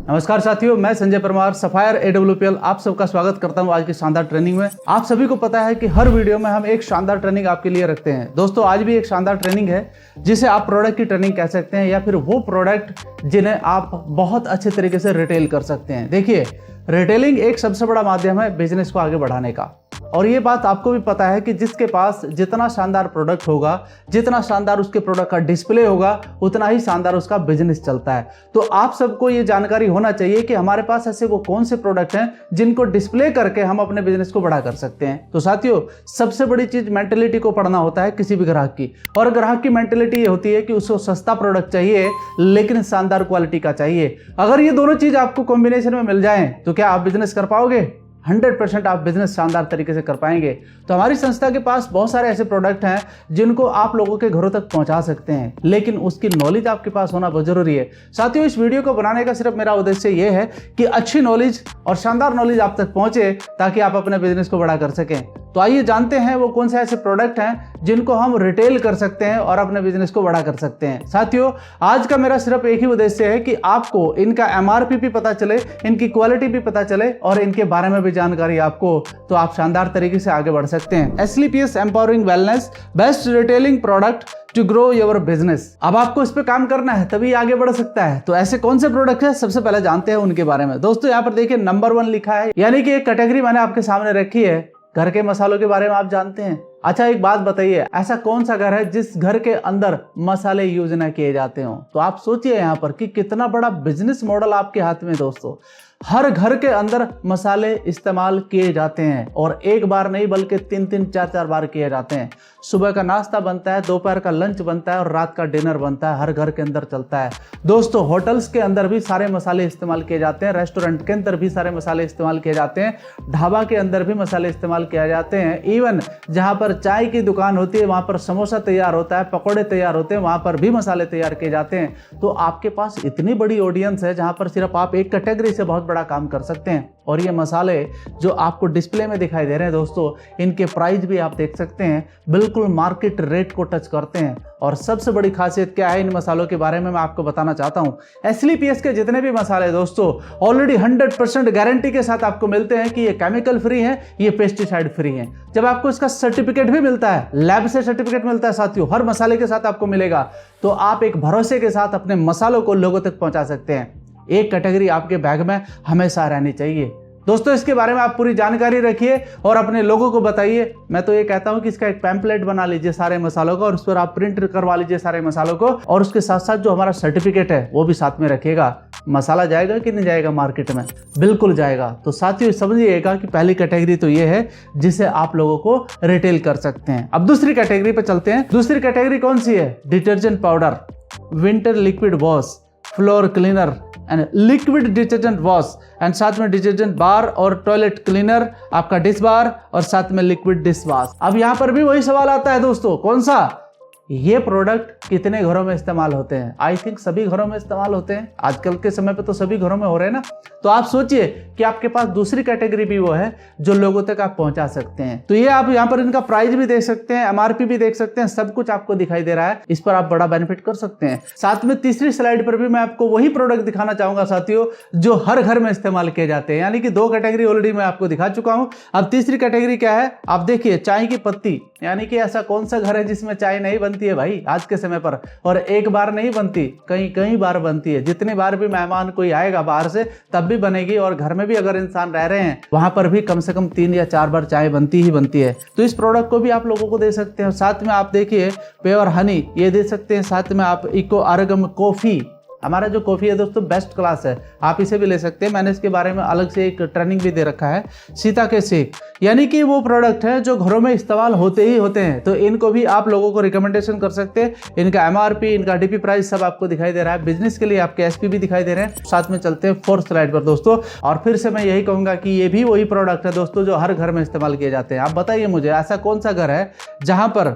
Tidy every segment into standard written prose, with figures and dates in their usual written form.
नमस्कार साथियों, मैं संजय परमार सफायर AWPL आप सबका स्वागत करता हूं आज की शानदार ट्रेनिंग में। आप सभी को पता है कि हर वीडियो में हम एक शानदार ट्रेनिंग आपके लिए रखते हैं। दोस्तों आज भी एक शानदार ट्रेनिंग है जिसे आप प्रोडक्ट की ट्रेनिंग कह सकते हैं या फिर वो प्रोडक्ट जिन्हें आप बहुत अच्छे तरीके से रिटेल कर सकते हैं। देखिए, रिटेलिंग एक सबसे बड़ा माध्यम है बिजनेस को आगे बढ़ाने का, और ये बात आपको भी पता है कि जिसके पास जितना शानदार प्रोडक्ट होगा, जितना शानदार उसके प्रोडक्ट का डिस्प्ले होगा, उतना ही शानदार उसका बिजनेस चलता है। तो आप सबको ये जानकारी होना चाहिए कि हमारे पास ऐसे वो कौन से प्रोडक्ट हैं जिनको डिस्प्ले करके हम अपने बिजनेस को बढ़ा कर सकते हैं। तो साथियों, सबसे बड़ी चीज मेंटेलिटी को पढ़ना होता है किसी भी ग्राहक की, और ग्राहक की मेंटेलिटी ये होती है कि उसको सस्ता प्रोडक्ट चाहिए लेकिन शानदार क्वालिटी का चाहिए। अगर ये दोनों चीज आपको कॉम्बिनेशन में मिल जाएं तो क्या आप बिजनेस कर पाओगे? 100% आप बिजनेस शानदार तरीके से कर पाएंगे। तो हमारी संस्था के पास बहुत सारे ऐसे प्रोडक्ट हैं जिनको आप लोगों के घरों तक पहुंचा सकते हैं, लेकिन उसकी नॉलेज आपके पास होना बहुत जरूरी है। साथियों, इस वीडियो को बनाने का सिर्फ मेरा उद्देश्य ये है कि अच्छी नॉलेज और शानदार नॉलेज आप तक पहुंचे ताकि आप अपने बिजनेस को बड़ा कर सकें। तो आइए जानते हैं वो कौन से ऐसे प्रोडक्ट हैं जिनको हम रिटेल कर सकते हैं और अपने बिजनेस को बड़ा कर सकते हैं। साथियों, आज का मेरा सिर्फ एक ही उद्देश्य है कि आपको इनका MRP भी पता चले, इनकी क्वालिटी भी पता चले और इनके बारे में भी जानकारी आपको, तो आप शानदार तरीके से आगे बढ़ सकते हैं। SLPS empowering wellness best retailing product to grow your business. अब आपको इस पे काम करना है तभी आगे बढ़ सकता है। तो ऐसे कौन से प्रोडक्ट है, सबसे पहले जानते हैं उनके बारे में। दोस्तों यहाँ पर देखिए नंबर 1 लिखा है, यानी कि एक कैटेगरी मैंने आपके सामने रखी है। घर के मसालों के बारे में आप जानते हैं। अच्छा एक बात बताइए, ऐसा कौन सा घर है जिस घर के अंदर मसाले यूज ना किए जाते हो? तो आप सोचिए यहाँ पर कि कितना बड़ा बिजनेस मॉडल आपके हाथ में। दोस्तों हर घर के अंदर मसाले इस्तेमाल किए जाते हैं, और एक बार नहीं बल्कि 3-3, 4-4 बार किए जाते हैं। सुबह का नाश्ता बनता है, दोपहर का लंच बनता है और रात का डिनर बनता है, हर घर के अंदर चलता है। दोस्तों होटल्स के अंदर भी सारे मसाले इस्तेमाल किए जाते हैं, रेस्टोरेंट के अंदर भी सारे मसाले इस्तेमाल किए जाते हैं, ढाबा के अंदर भी मसाले इस्तेमाल किए जाते हैं। इवन जहां पर चाय की दुकान होती है वहां पर समोसा तैयार होता है, पकौड़े तैयार होते हैं, वहां पर भी मसाले तैयार किए जाते हैं। तो आपके पास इतनी बड़ी ऑडियंस है जहां पर सिर्फ आप एक कैटेगरी से बहुत बड़ा काम कर सकते हैं। और ये मसाले जो आपको डिस्प्ले में दिखाई दे रहे हैं दोस्तों, इनके प्राइस भी आप देख सकते हैं, बिल्कुल मार्केट रेट को टच करते हैं। और सबसे बड़ी खासियत क्या है इन मसालों के बारे में मैं आपको बताना चाहता हूं। SLPS के जितने भी मसाले दोस्तों ऑलरेडी 100% गारंटी के साथ आपको मिलते हैं कि ये केमिकल फ्री हैं, ये पेस्टिसाइड फ्री हैं। जब आपको इसका सर्टिफिकेट भी मिलता है, लैब से सर्टिफिकेट मिलता है साथियों, हर मसाले के साथ आपको मिलेगा, तो आप एक भरोसे के साथ अपने मसालों को लोगों तक पहुंचा सकते हैं। एक कैटेगरी आपके बैग में हमेशा रहनी चाहिए। दोस्तों इसके बारे में आप पूरी जानकारी रखिए और अपने लोगों को बताइए। मैं तो ये कहता हूं कि इसका एक पैम्पलेट बना लीजिए सारे मसालों का, और उस पर आप प्रिंट करवा लीजिए सारे मसालों को, और उसके साथ साथ जो हमारा सर्टिफिकेट है वो भी साथ में रखिएगा। मसाला जाएगा कि नहीं जाएगा मार्केट में? बिल्कुल जाएगा। तो साथियों समझिएगा कि पहली कैटेगरी तो ये है जिसे आप लोगों को रिटेल कर सकते हैं। अब दूसरी कैटेगरी पे चलते हैं। दूसरी कैटेगरी कौन सी है? Detergent powder, winter liquid wash, floor cleaner and liquid detergent wash, and साथ में डिटर्जेंट बार और टॉयलेट क्लीनर, आपका डिश बार, और साथ में लिक्विड डिश वॉश। अब यहां पर भी वही सवाल आता है दोस्तों, कौन सा? ये प्रोडक्ट कितने घरों में इस्तेमाल होते हैं? आई थिंक सभी घरों में इस्तेमाल होते हैं। आजकल के समय पे तो सभी घरों में हो रहे हैं ना। तो आप सोचिए कि आपके पास दूसरी कैटेगरी भी वो है जो लोगों तक आप पहुंचा सकते हैं। तो ये आप यहाँ पर इनका प्राइस भी देख सकते हैं, MRP भी देख सकते हैं, सब कुछ आपको दिखाई दे रहा है। इस पर आप बड़ा बेनिफिट कर सकते हैं। साथ में तीसरी स्लाइड पर भी मैं आपको वही प्रोडक्ट दिखाना चाहूंगा साथियों जो हर घर में इस्तेमाल किए जाते हैं। यानी कि 2 कैटेगरी ऑलरेडी मैं आपको दिखा चुका हूं। अब तीसरी कैटेगरी क्या है? आप देखिए, चाय की पत्ती। यानी कि ऐसा कौन सा घर है जिसमें चाय नहीं बनती है भाई आज के समय पर? और एक बार नहीं बनती, कई बार बनती है। जितनी बार भी मेहमान कोई आएगा बाहर से तब भी बनेगी, और घर में भी अगर इंसान रह रहे हैं वहां पर भी कम से कम 3 या 4 बार चाय बनती ही बनती है। तो इस प्रोडक्ट को भी आप लोगों को दे सकते हैं। साथ में आप देखिए प्योर हनी, ये दे सकते हैं। साथ में आप इको आर्गम कॉफी, हमारा जो कॉफी है दोस्तों बेस्ट क्लास है, आप इसे भी ले सकते हैं। मैंने इसके बारे में अलग से एक ट्रेनिंग भी दे रखा है। सीता के सेक, यानी कि वो प्रोडक्ट है जो घरों में इस्तेमाल होते ही होते हैं, तो इनको भी आप लोगों को रिकमेंडेशन कर सकते हैं। इनका MRP, इनका DP प्राइस सब आपको दिखाई दे रहा है। बिजनेस के लिए आपके SP भी दिखाई दे रहे हैं। साथ में चलते हैं 4th स्लाइड पर दोस्तों, और फिर से मैं यही कहूंगा कि ये भी वही प्रोडक्ट है दोस्तों जो हर घर में इस्तेमाल किए जाते हैं। आप बताइए मुझे, ऐसा कौन सा घर है जहां पर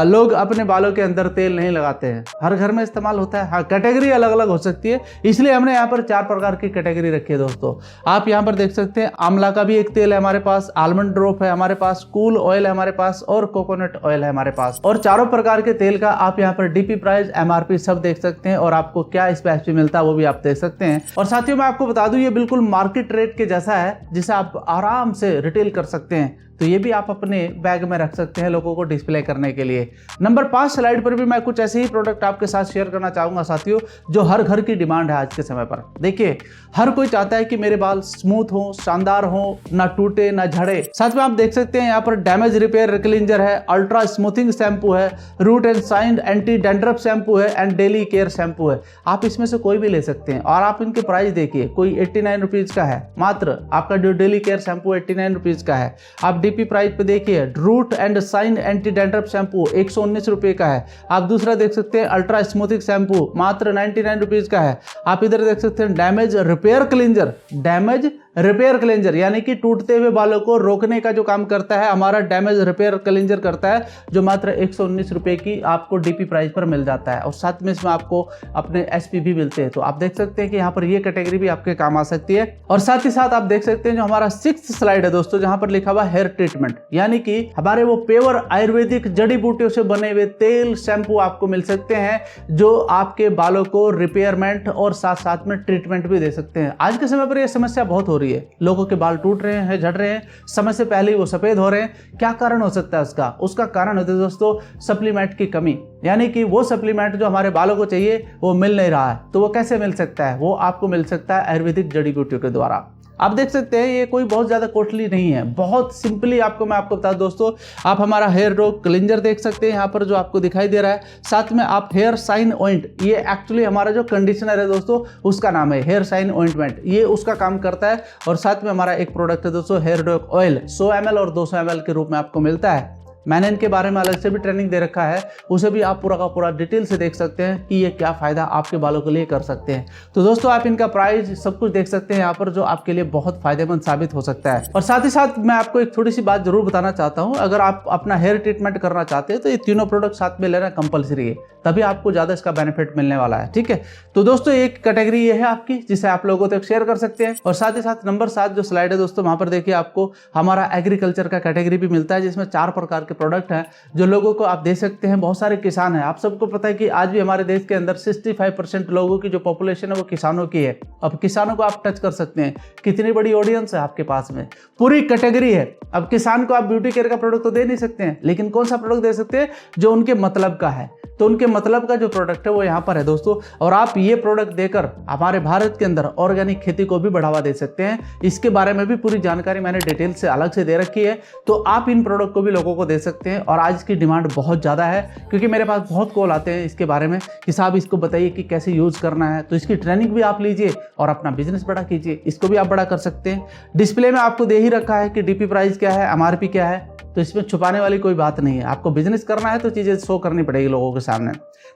लोग अपने बालों के अंदर तेल नहीं लगाते हैं? हर घर में इस्तेमाल होता है। हाँ, कैटेगरी अलग अलग हो सकती है, इसलिए हमने यहाँ पर 4 प्रकार की कैटेगरी रखी है दोस्तों। आप यहाँ पर देख सकते हैं आंवला का भी एक तेल है हमारे पास, आलमंड लेमन ड्रॉप है हमारे पास, कूल ऑयल है हमारे पास और कोकोनट ऑयल है हमारे पास। और चारों प्रकार के तेल का आप यहाँ पर डीपी प्राइस, एमआरपी सब देख सकते हैं और आपको क्या इस पे एचपी मिलता है वो भी आप देख सकते हैं। और साथियों मैं आपको बता दूं ये बिल्कुल मार्केट रेट के जैसा है जिसे आप आराम से रिटेल कर सकते हैं, तो ये भी आप अपने बैग में रख सकते हैं लोगों को डिस्प्ले करने के लिए। नंबर 5 स्लाइड पर भी मैं कुछ ऐसे ही प्रोडक्ट आपके साथ शेयर करना चाहूंगा साथियों जो हर घर की डिमांड है आज के समय पर। देखिए हर कोई चाहता है कि मेरे बाल स्मूथ हो, शानदार हो, ना टूटे ना झड़े। साथ में आप देख सकते हैं यहाँ पर डैमेज रिपेयर क्लींजर है, अल्ट्रा स्मूथिंग शैम्पू है, root and shine anti dandruff shampoo है एंड डेली केयर शैम्पू है। आप इसमें से कोई भी ले सकते हैं और आप इनके प्राइस देखिए, कोई 89 रुपीज का है मात्र। आपका जो डेली केयर शैम्पू 89 रुपीज का है। आप डीपी प्राइस पे देखिए root and shine anti dandruff shampoo 119 रुपए का है। आप दूसरा देख सकते हैं अल्ट्रा स्मूथिंग शैम्पू मात्र 99 रुपीज का है। आप इधर देख सकते हैं damage repair cleanser, damage repair cleanser यानी कि टूटते हुए बालों को रोकने का जो काम करता है हमारा डैमेज रिपेयर क्लींजर करता है, जो मात्र 119 रुपए की आपको डीपी प्राइस पर मिल जाता है और साथ में इसमें आपको अपने एसपी भी मिलते हैं। तो आप देख सकते हैं कि यहाँ पर ये कैटेगरी भी आपके काम आ सकती है। और साथ ही साथ आप देख सकते हैं जो हमारा 6th स्लाइड है दोस्तों, जहां पर लिखा हुआ हेयर ट्रीटमेंट, यानी कि हमारे वो प्योर आयुर्वेदिक जड़ी बूटियों से बने हुए तेल शैम्पू आपको मिल सकते हैं जो आपके बालों को रिपेयरमेंट और साथ साथ में ट्रीटमेंट भी दे सकते हैं। आज के समय पर यह समस्या बहुत हो रही है, लोगों के बाल टूट रहे हैं, झड़ रहे हैं, समय से पहले ही वो सफेद हो रहे हैं। क्या कारण हो सकता है उसका कारण होता है दोस्तों सप्लीमेंट की कमी, यानी कि वो सप्लीमेंट जो हमारे बालों को चाहिए वो मिल नहीं रहा है। तो वो कैसे मिल सकता है? वो आपको मिल सकता है आयुर्वेदिक जड़ी बूटियों के द्वारा। आप देख सकते हैं ये कोई बहुत ज़्यादा कॉस्टली नहीं है, बहुत सिंपली मैं आपको बता दूं दोस्तों। आप हमारा हेयर ड्रॉ क्लींजर देख सकते हैं यहाँ पर जो आपको दिखाई दे रहा है, साथ में आप हेयर शाइन ऑइंट, ये एक्चुअली हमारा जो कंडीशनर है दोस्तों उसका नाम है हेयर शाइन ऑइंटमेंट, ये उसका काम करता है। और साथ में हमारा एक प्रोडक्ट है दोस्तों हेयर ड्रॉ ऑयल 100 ml और 200 ml के रूप में आपको मिलता है। मैंने इनके बारे में अलग से भी ट्रेनिंग दे रखा है, उसे भी आप पूरा का पूरा डिटेल से देख सकते हैं कि ये क्या फ़ायदा आपके बालों के लिए कर सकते हैं। तो दोस्तों आप इनका प्राइस सब कुछ देख सकते हैं यहाँ पर, जो आपके लिए बहुत फायदेमंद साबित हो सकता है। और साथ ही साथ मैं आपको एक थोड़ी सी बात जरूर बताना चाहता हूँ, अगर आप अपना हेयर ट्रीटमेंट करना चाहते हैं तो ये तीनों प्रोडक्ट साथ में लेना कंपलसरी है, तभी आपको ज़्यादा इसका बेनिफिट मिलने वाला है। ठीक है, तो दोस्तों एक कैटेगरी ये है आपकी जिसे आप लोगों तक शेयर कर सकते हैं। और साथ ही साथ नंबर 7 जो स्लाइड है दोस्तों, वहाँ पर देखिए आपको हमारा एग्रीकल्चर का कैटेगरी भी मिलता है, जिसमें 4 प्रकार के प्रोडक्ट हैं जो लोगों को आप दे सकते हैं। बहुत सारे किसान हैं, आप सबको पता है कि आज भी हमारे देश के अंदर 65% लोगों की जो पॉपुलेशन है वो किसानों की है। अब किसानों को आप टच कर सकते हैं, कितनी बड़ी ऑडियंस है आपके पास में, पूरी कैटेगरी है। अब किसान को आप ब्यूटी केयर का प्रोडक्ट तो दे नहीं सकते हैं, लेकिन कौन सा प्रोडक्ट दे सकते हैं जो उनके मतलब का है। तो उनके मतलब का जो प्रोडक्ट है वो यहाँ पर है दोस्तों, और आप ये प्रोडक्ट देकर हमारे भारत के अंदर ऑर्गेनिक खेती को भी बढ़ावा दे सकते हैं। इसके बारे में भी पूरी जानकारी मैंने डिटेल से अलग से दे रखी है, तो आप इन प्रोडक्ट को भी लोगों को दे सकते हैं। और आज इसकी डिमांड बहुत ज़्यादा है, क्योंकि मेरे पास बहुत कॉल आते हैं इसके बारे में कि साहब इसको बताइए कि कैसे यूज़ करना है। तो इसकी ट्रेनिंग भी आप लीजिए और अपना बिजनेस बड़ा कीजिए, इसको भी आप बड़ा कर सकते हैं। डिस्प्ले में आपको दे ही रखा है कि डीपी प्राइस क्या है, एमआरपी क्या है, तो इसमें छुपाने वाली कोई बात नहीं है। आपको बिजनेस करना है तो चीज़ें शो करनी पड़ेगी लोगों के सामने।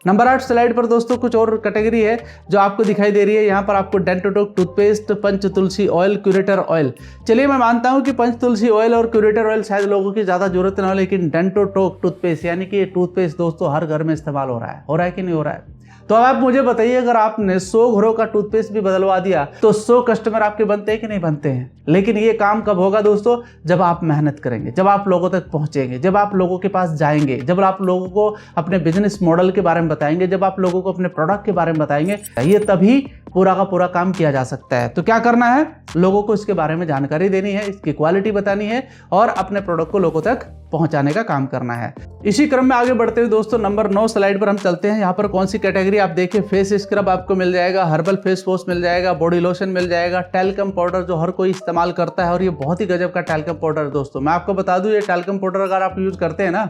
नंबर 8 स्लाइड पर दोस्तों कुछ और कैटेगरी है जो आपको दिखाई दे रही है। यहाँ पर आपको डेंटोटॉक टूथपेस्ट, पंच तुलसी ऑयल, क्यूरेटर ऑयल। चलिए मैं मानता हूँ कि पंच तुलसी ऑयल और क्यूरेटर ऑयल शायद लोगों की ज़्यादा जरूरत ना हो, लेकिन डेंटोटॉक टूथपेस्ट यानी कि ये टूथपेस्ट दोस्तों हर घर में इस्तेमाल हो रहा है कि नहीं हो रहा है? तो अब आप मुझे बताइए, अगर आपने 100 घरों का टूथपेस्ट भी बदलवा दिया तो 100 कस्टमर आपके बनते हैं कि नहीं बनते हैं? लेकिन ये काम कब होगा दोस्तों? जब आप मेहनत करेंगे, जब आप लोगों तक पहुंचेंगे, जब आप लोगों के पास जाएंगे, जब आप लोगों को अपने बिजनेस मॉडल के बारे में बताएंगे, जब आप लोगों को अपने प्रोडक्ट के बारे में बताएंगे, ये तभी पूरा का पूरा काम किया जा सकता है। तो क्या करना है? लोगों को इसके बारे में जानकारी देनी है, इसकी क्वालिटी बतानी है और अपने प्रोडक्ट को लोगों तक पहुंचाने का काम करना है। इसी क्रम में आगे बढ़ते हुए दोस्तों नंबर 9 स्लाइड पर हम चलते हैं। यहाँ पर कौन सी कैटेगरी आप देखिए, फेस स्क्रब आपको मिल जाएगा, हर्बल फेस वॉश मिल जाएगा, बॉडी लोशन मिल जाएगा, टैल्कम पाउडर जो हर कोई इस्तेमाल करता है, और ये बहुत ही गजब का टैल्कम पाउडर है दोस्तों। मैं आपको बता दूं, ये टैल्कम पाउडर अगर आप यूज करते हैं ना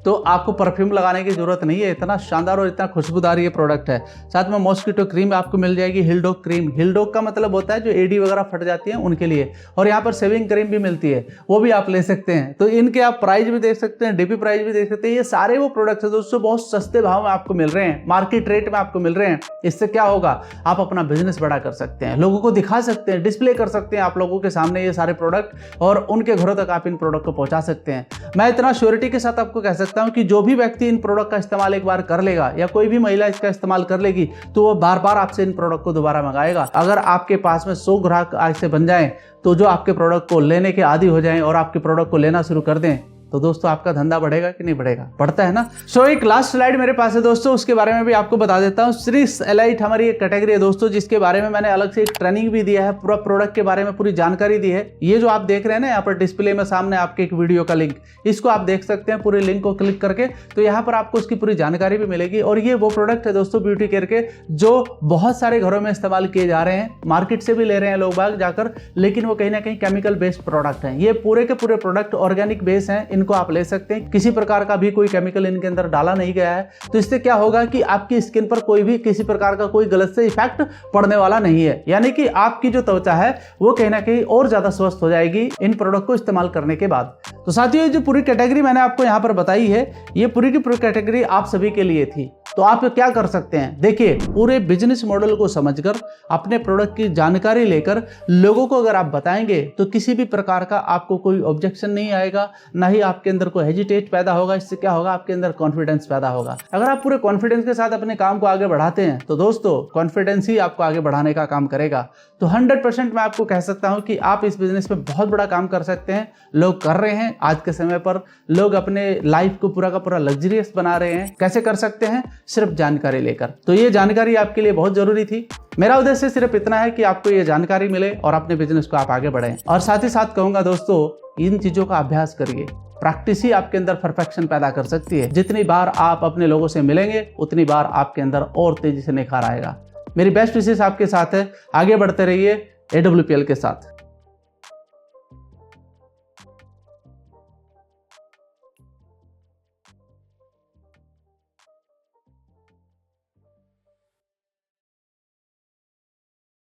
तो आपको परफ्यूम लगाने की जरूरत नहीं है, इतना शानदार और इतना खुशबूदार ये प्रोडक्ट है। साथ में मॉस्किटो क्रीम आपको मिल जाएगी, हिलडॉक क्रीम। हिलडॉक का मतलब होता है जो एडी वगैरह फट जाती है उनके लिए। और यहाँ पर शेविंग क्रीम भी मिलती है, वो भी आप ले सकते हैं। तो इनके आप प्राइस भी देख सकते हैं, डीपी प्राइस भी देख सकते हैं। ये सारे वो प्रोडक्ट्स हैं दोस्तों बहुत सस्ते भाव में आपको मिल रहे हैं, मार्केट रेट में आपको मिल रहे हैं। इससे क्या होगा, आप अपना बिजनेस बड़ा कर सकते हैं, लोगों को दिखा सकते हैं, डिस्प्ले कर सकते हैं आप लोगों के सामने ये सारे प्रोडक्ट, और उनके घरों तक आप इन प्रोडक्ट को पहुंचा सकते हैं। मैं इतना श्योरिटी के साथ आपको कह सकता सकता हूं कि जो भी व्यक्ति इन प्रोडक्ट का इस्तेमाल एक बार कर लेगा या कोई भी महिला इसका इस्तेमाल कर लेगी तो वो बार बार आपसे इन प्रोडक्ट को दोबारा मंगाएगा। अगर आपके पास में 100 ग्राहक आज से बन जाएं तो जो आपके प्रोडक्ट को लेने के आदी हो जाएं और आपके प्रोडक्ट को लेना शुरू कर दें तो दोस्तों आपका धंधा बढ़ेगा कि नहीं बढ़ेगा? बढ़ता है ना। सो एक लास्ट स्लाइड मेरे पास है दोस्तों, उसके बारे में भी आपको बता देता हूँ। श्रीस एलाइट हमारी एक कैटेगरी है दोस्तों, जिसके बारे में मैंने अलग से एक ट्रेनिंग भी दिया है, पूरा प्रोडक्ट के बारे में पूरी जानकारी दी है। ये जो आप देख रहे हैं ना यहाँ पर डिस्प्ले में सामने आपके एक वीडियो का लिंक, इसको आप देख सकते हैं। पूरे लिंक को क्लिक करके तो यहाँ पर आपको उसकी पूरी जानकारी भी मिलेगी। और ये वो प्रोडक्ट है दोस्तों ब्यूटी केयर के जो बहुत सारे घरों में इस्तेमाल किए जा रहे हैं, मार्केट से भी ले रहे हैं लोग बाग जाकर, लेकिन वो कहीं ना कहीं केमिकल बेस्ड प्रोडक्ट हैं। ये पूरे के पूरे प्रोडक्ट ऑर्गेनिक बेस हैं, इनको आप ले सकते हैं। किसी प्रकार का भी कोई केमिकल इनके अंदर डाला नहीं गया है। तो इससे क्या होगा कि आपकी स्किन पर कोई भी किसी प्रकार का कोई गलत से इफेक्ट पड़ने वाला नहीं है, यानी कि आपकी जो त्वचा है वो कहीं ना कहीं और ज्यादा स्वस्थ हो जाएगी इन प्रोडक्ट को इस्तेमाल करने के बाद। तो साथियों, जो पूरी कैटेगरी मैंने आपको यहां पर बताई है, ये पूरी की पूरी कैटेगरी आप सभी के लिए थी। तो आप क्या कर सकते हैं, देखिए पूरे बिजनेस मॉडल को समझकर अपने प्रोडक्ट की जानकारी लेकर लोगों को अगर आप बताएंगे तो किसी भी प्रकार का आपको कोई ऑब्जेक्शन नहीं आएगा, ना ही आपके अंदर कोई हेजिटेट पैदा होगा। इससे क्या होगा, आपके अंदर कॉन्फिडेंस पैदा होगा। अगर आप पूरे कॉन्फिडेंस के साथ अपने काम को आगे बढ़ाते हैं तो दोस्तों कॉन्फिडेंस ही आपको आगे बढ़ाने का काम करेगा। तो 100% मैं आपको कह सकता हूं कि आप इस बिजनेस में बहुत बड़ा काम कर सकते हैं। लोग कर रहे हैं आज के समय पर, लोग अपने लाइफ को पूरा का पूरा लग्जरियस बना रहे हैं। कैसे कर सकते हैं? सिर्फ जानकारी लेकर। तो ये जानकारी आपके लिए बहुत जरूरी थी। मेरा उद्देश्य सिर्फ इतना है कि आपको ये जानकारी मिले और अपने बिजनेस को आप आगे बढ़ाएं। और साथ ही साथ कहूंगा दोस्तों, इन चीजों का अभ्यास करिए। प्रैक्टिस ही आपके अंदर परफेक्शन पैदा कर सकती है। जितनी बार आप अपने लोगों से मिलेंगे उतनी बार आपके अंदर और तेजी से निखार आएगा। मेरी बेस्ट विशेष आपके साथ है, आगे बढ़ते रहिए AWPL के साथ।